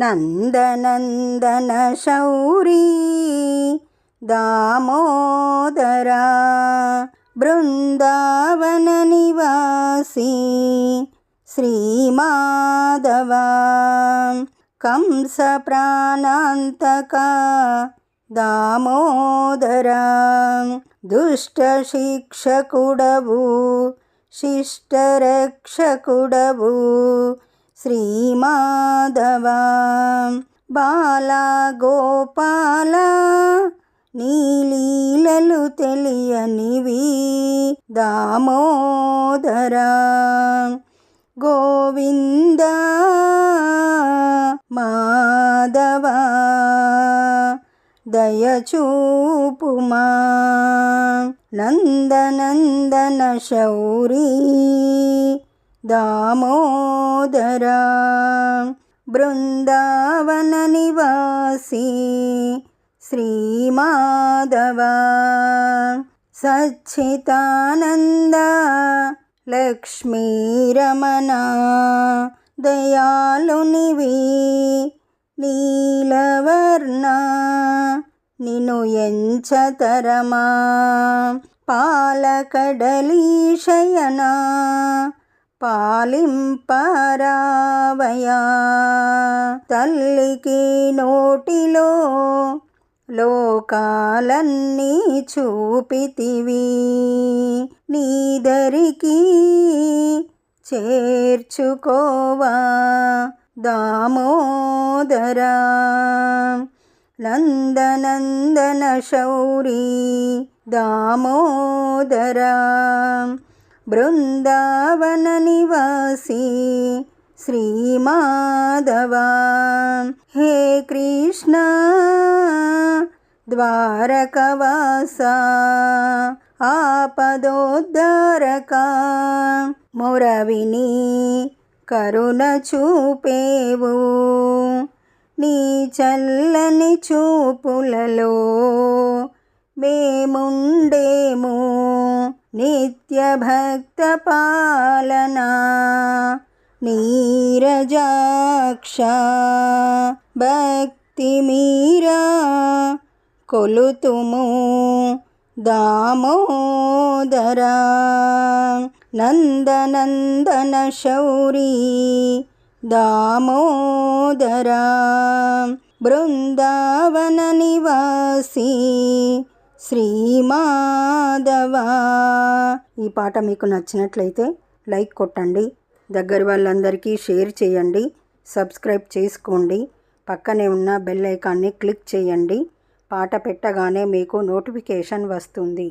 నందనందన శౌరీ దామోదరా బృందావన నివాసి శ్రీమాధవా కంస ప్రాణాంతక దామోదరా దుష్ట శిక్షకుడవు శిష్టరక్షకుడవు శ్రీమాధవా బాలా గోపాల నీలీలలు తెలియనివి దామోదరా గోవింద మాధవా దయచూపుమా నందనందన శౌరీ దామోదరా బృందావన నివాసి శ్రీమాధవా సచ్చిదానంద లక్ష్మీరమణ దయాళునివి నీలవర్ణ నిను ఎంచతరమా పాలకడలి శయన పాలింపరావయా తల్లికి నోటిలో లోకాలన్నీ చూపితివి నీదరికి చేర్చుకోవా దామోదరా నందనందన శౌరీ దామోదరా బృందావన నివాసి శ్రీమాధవా హే కృష్ణ ద్వారకవాస ఆపదోద్ధారక మురవిని కరుణ చూపేవు నీ చల్లని చూపులలో మేముండేము నిత్య భక్త పాలనా నీరజాక్ష భక్తి మీరా కొలుతుము దామోదరా నందనందన శౌరీ దామోదరా బృందావన నివాసి శ్రీమాధవా. ఈ పాట మీకు నచ్చినట్లయితే లైక్ కొట్టండి, దగ్గర వాళ్ళందరికీ షేర్ చేయండి, సబ్స్క్రైబ్ చేసుకోండి, పక్కనే ఉన్న బెల్ ఐకాన్ని క్లిక్ చేయండి. పాట పెట్టగానే మీకు నోటిఫికేషన్ వస్తుంది.